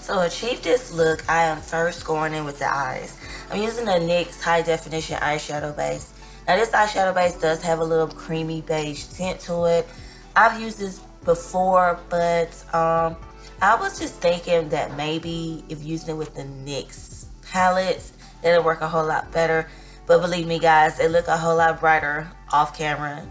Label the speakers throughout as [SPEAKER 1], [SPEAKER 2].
[SPEAKER 1] So to achieve this look, I am first going in with the eyes. I'm using the NYX High Definition Eyeshadow Base. Now this eyeshadow base does have a little creamy beige tint to it. I've used this before, but I was just thinking that maybe if using it with the NYX palettes, that'll work a whole lot better. But believe me guys, it look a whole lot brighter off camera.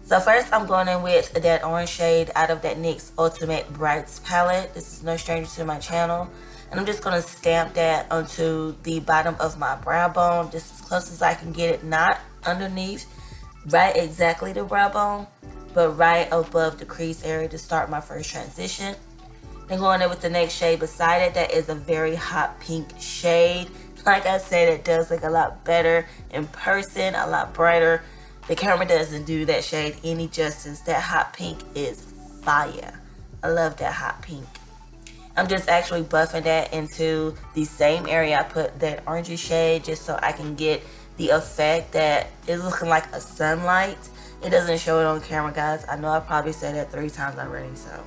[SPEAKER 1] So first I'm going in with that orange shade out of that NYX Ultimate Brights palette. This is no stranger to my channel. And I'm just going to stamp that onto the bottom of my brow bone, just as close as I can get it, not underneath, right exactly the brow bone, but right above the crease area to start my first transition. Then going in with the next shade beside it, that is a very hot pink shade. Like I said, it does look a lot better in person, a lot brighter. The camera doesn't do that shade any justice. That hot pink is fire. I love that hot pink. I'm just actually buffing that into the same area I put that orangey shade, just so I can get the effect that is looking like a sunlight. It doesn't show it on camera, guys. I know I probably said that 3 times already, so.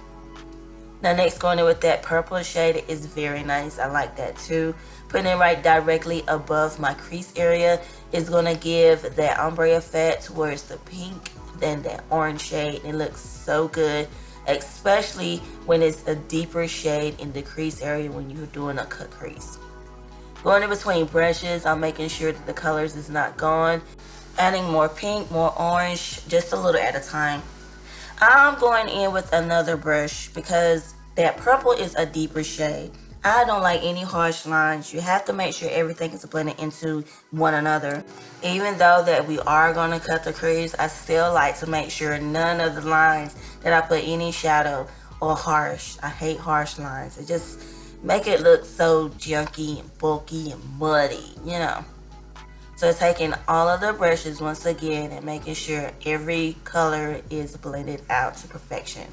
[SPEAKER 1] Now next, going in with that purple shade, it is very nice. I like that too. Putting it right directly above my crease area is going to give that ombre effect towards the pink, then that orange shade. It looks so good, especially when it's a deeper shade in the crease area when you're doing a cut crease. Going in between brushes, I'm making sure that the colors is not gone. Adding more pink, more orange, just a little at a time. I'm going in with another brush because that purple is a deeper shade. I don't like any harsh lines. You have to make sure everything is blended into one another. Even though that we are going to cut the crease, I still like to make sure none of the lines that I put any shadow or harsh. I hate harsh lines. It just make it look so junky and bulky and muddy, you know. So taking all of the brushes once again and making sure every color is blended out to perfection.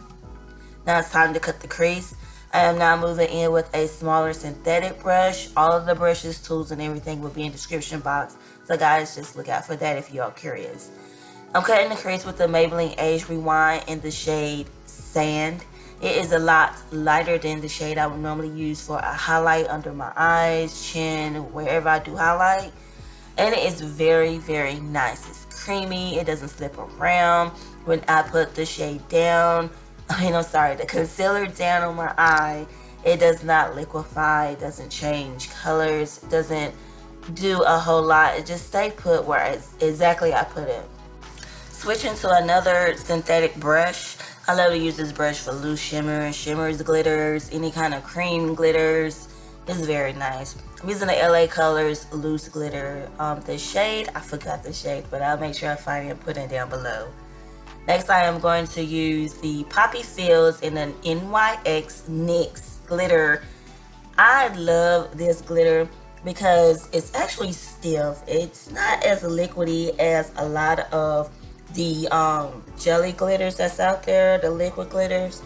[SPEAKER 1] Now it's time to cut the crease. I am now moving in with a smaller synthetic brush. All of the brushes, tools, and everything will be in the description box. So guys, just look out for that if you are curious. I'm cutting the crease with the Maybelline Age Rewind in the shade Sand. It is a lot lighter than the shade I would normally use for a highlight under my eyes, chin, wherever I do highlight. And it is very, very nice. It's creamy. It doesn't slip around. When I put the shade down, the concealer down on my eye, it does not liquefy. It doesn't change colors. It doesn't do a whole lot. It just stays put where it's exactly I put it. Switching to another synthetic brush. I love to use this brush for loose shimmers, glitters, any kind of cream glitters. It's very nice. I'm using the LA Colors Loose Glitter. The shade, I forgot the shade, but I'll make sure I find it and put it down below. Next, I am going to use the Poppy Fields in an NYX NYX glitter. I love this glitter because it's actually stiff. It's not as liquidy as a lot of the jelly glitters that's out there, the liquid glitters.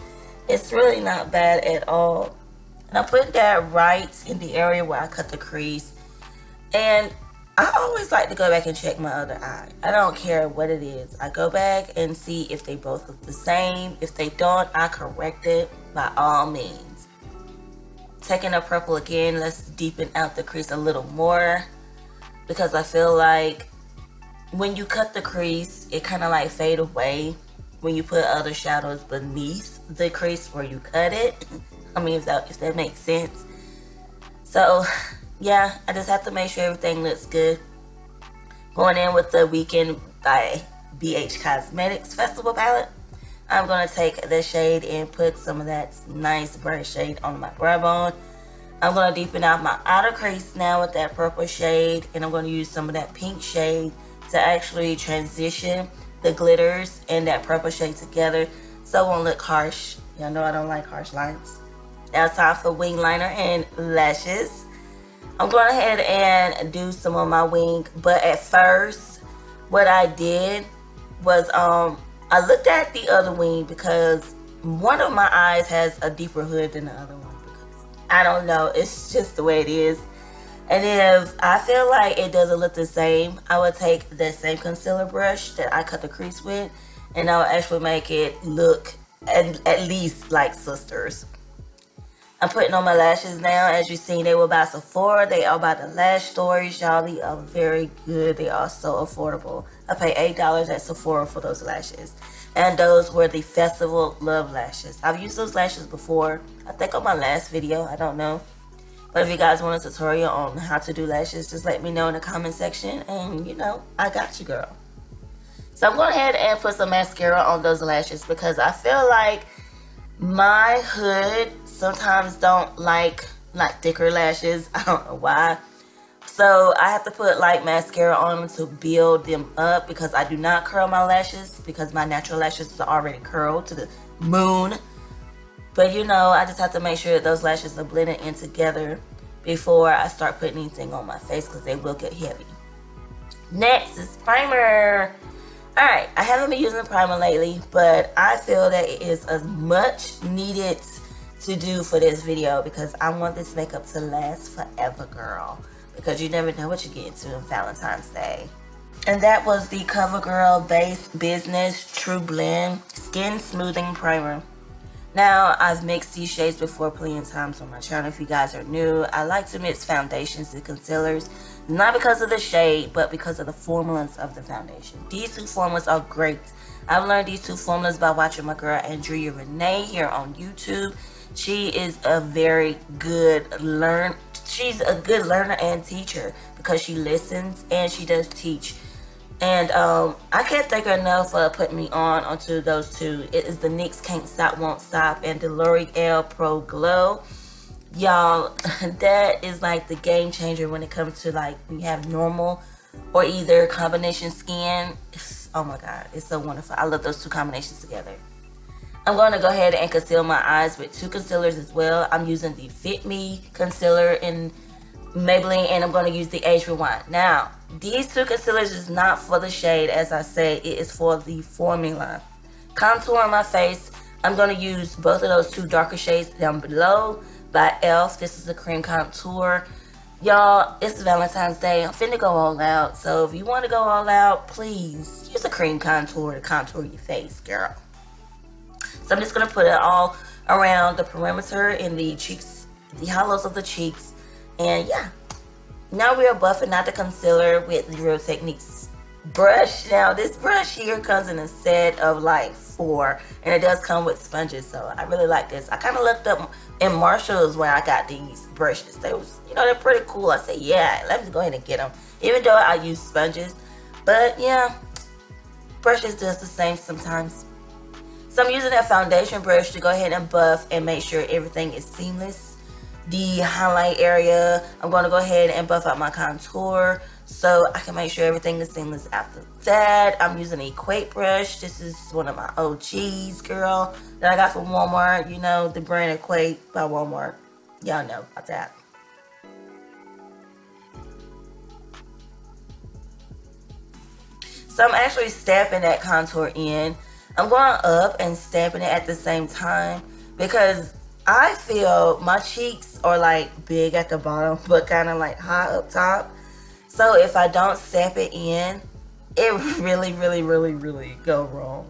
[SPEAKER 1] It's really not bad at all. And I put that right in the area where I cut the crease. And I always like to go back and check my other eye. I don't care what it is. I go back and see if they both look the same. If they don't, I correct it by all means. Taking a purple again, let's deepen out the crease a little more. Because I feel like when you cut the crease, it kind of like fade away when you put other shadows beneath the crease where you cut it. I mean, if that makes sense. So yeah, I just have to make sure everything looks good. Going in with the Weekend by BH Cosmetics Festival palette. I'm going to take the shade and put some of that nice bright shade on my brow bone. I'm going to deepen out my outer crease now with that purple shade. And I'm going to use some of that pink shade to actually transition the glitters and that purple shade together so it won't look harsh. Y'all know I don't like harsh lines. Now it's time for wing liner and lashes. I'm going ahead and do some of my wing, but at first what I did was I looked at the other wing because one of my eyes has a deeper hood than the other one, because I don't know, it's just the way it is. And if I feel like it doesn't look the same, I would take that same concealer brush that I cut the crease with, and I would actually make it look at least like sisters. I'm putting on my lashes now. As you've seen, they were by Sephora. They are by the Lash Stories, y'all. They are very good. They are so affordable. I paid $8 at Sephora for those lashes. And those were the Festival Love Lashes. I've used those lashes before. I think on my last video. I don't know. But if you guys want a tutorial on how to do lashes, just let me know in the comment section. And, you know, I got you, girl. So I'm going ahead and put some mascara on those lashes because I feel like my hood sometimes don't like thicker lashes. I don't know why. So I have to put light mascara on them to build them up because I do not curl my lashes because my natural lashes are already curled to the moon. But you know, I just have to make sure that those lashes are blended in together before I start putting anything on my face because they will get heavy. Next is primer. Alright, I haven't been using primer lately, but I feel that it is as much needed to do for this video because I want this makeup to last forever, girl. Because you never know what you get into on Valentine's Day. And that was the Covergirl Base Business Trueblend Skin Smoothing Primer. Now, I've mixed these shades before plenty of times on my channel. If you guys are new, I like to mix foundations and concealers. Not because of the shade, but because of the formulas of the foundation. These two formulas are great. I've learned these two formulas by watching my girl Andrea Renee here on YouTube. She is a very good learner. She's a good learner and teacher because she listens and she does teach. And I can't thank her enough for putting me onto those two. It is the NYX Can't Stop Won't Stop and the Loreal Pro GLOW. Y'all, that is like the game changer when it comes to like when you have normal or either combination skin. Oh my god, it's so wonderful. I love those two combinations together. I'm going to go ahead and conceal my eyes with two concealers as well. I'm using the Fit Me concealer in Maybelline and I'm going to use the Age Rewind. Now, these two concealers is not for the shade, as I said, it is for the formula. Contour on my face, I'm going to use both of those two darker shades down below by e.l.f. This is a cream contour. Y'all, it's Valentine's Day. I'm finna go all out. So if you want to go all out, please use a cream contour to contour your face, girl. So I'm just going to put it all around the perimeter in the cheeks, the hollows of the cheeks. And yeah, now we are buffing out the concealer with the Real Techniques brush. Now this brush here comes in a set of like 4 and it does come with sponges, so I really like this. I kind of looked up in Marshall's where I got these brushes. They was, you know, they're pretty cool. I said, yeah, let me go ahead and get them, even though I use sponges. But yeah, brushes does the same sometimes. So I'm using that foundation brush to go ahead and buff and make sure everything is seamless. The highlight area, I'm going to go ahead and buff out my contour so I can make sure everything is seamless after that. I'm using an Equate brush. This is one of my OGs, girl, that I got from Walmart. You know, the brand Equate by Walmart. Y'all know about that. So I'm actually stamping that contour in. I'm going up and stamping it at the same time because I feel my cheeks are like big at the bottom but kind of like high up top. So if I don't stamp it in, it really go wrong.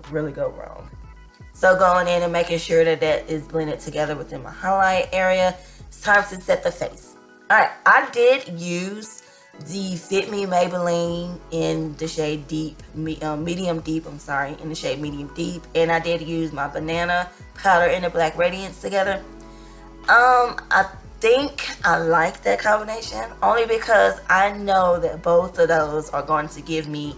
[SPEAKER 1] So going in and making sure that that is blended together within my highlight area. It's time to set the face. Alright, I did use the Fit Me Maybelline in the shade medium deep, in the shade medium deep, and I did use my banana powder and the black Radiance together. I think I like that combination only because I know that both of those are going to give me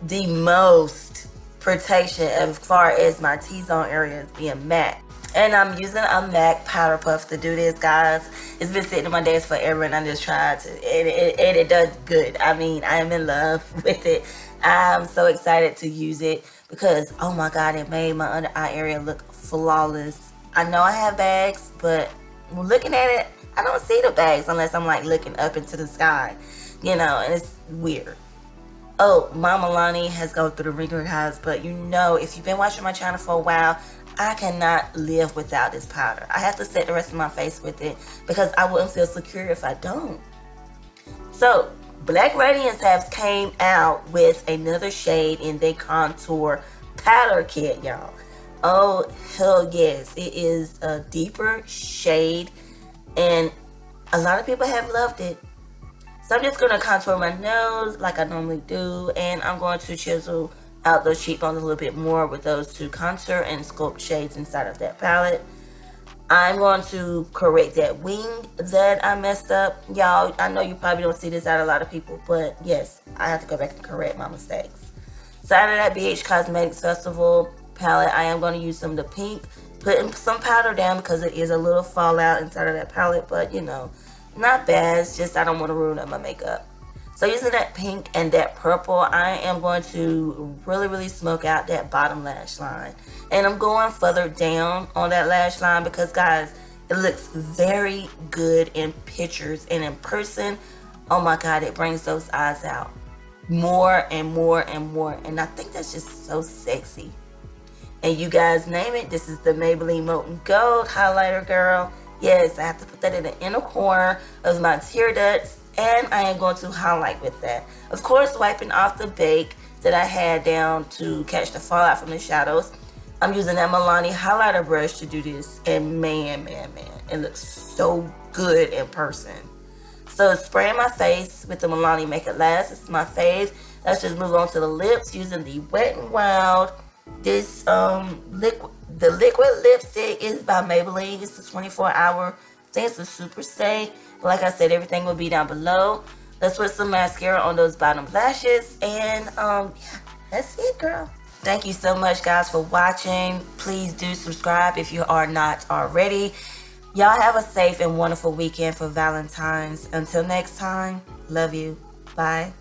[SPEAKER 1] the most protection as far as my T-zone areas being matte. And I'm using a MAC powder puff to do this, guys. It's been sitting in my desk forever and I just tried to, and it does good. I mean, I am in love with it. I'm so excited to use it because, oh my god, it made my under eye area look flawless. I know I have bags, but looking at it, I don't see the bags unless I'm like looking up into the sky, you know, and it's weird. Oh, my Milani has gone through the ringer, guys, but you know, if you've been watching my channel for a while, I cannot live without this powder. I have to set the rest of my face with it because I wouldn't feel secure if I don't. So, Black Radiance has came out with another shade in their contour powder kit, y'all. Oh, hell yes. It is a deeper shade and a lot of people have loved it. So I'm just going to contour my nose like I normally do, and I'm going to chisel out those cheekbones a little bit more with those two contour and sculpt shades inside of that palette. I'm going to correct that wing that I messed up. Y'all, I know you probably don't see this out of a lot of people, but yes, I have to go back and correct my mistakes. So out of that BH Cosmetics Festival palette, I am going to use some of the pink, putting some powder down because it is a little fallout inside of that palette, but you know, not bad. It's just I don't want to ruin up my makeup. So using that pink and that purple, I am going to really smoke out that bottom lash line. And I'm going further down on that lash line because, guys, it looks very good in pictures. And in person, oh my God, it brings those eyes out more and more and more. And I think that's just so sexy. And you guys name it, this is the Maybelline Molten Gold highlighter, girl. Yes, I have to put that in the inner corner of my tear ducts. And I am going to highlight with that. Of course, wiping off the bake that I had down to catch the fallout from the shadows. I'm using that Milani highlighter brush to do this. And man, it looks so good in person. So spraying my face with the Milani Make It Last. This is my fave. Let's just move on to the lips using the Wet n Wild. This the liquid lipstick is by Maybelline. It's the 24-hour. I think it's a Super Stay. But like I said, everything will be down below. Let's put some mascara on those bottom lashes. And yeah, that's it, girl. Thank you so much, guys, for watching. Please do subscribe if you are not already. Y'all have a safe and wonderful weekend for Valentine's. Until next time, love you. Bye.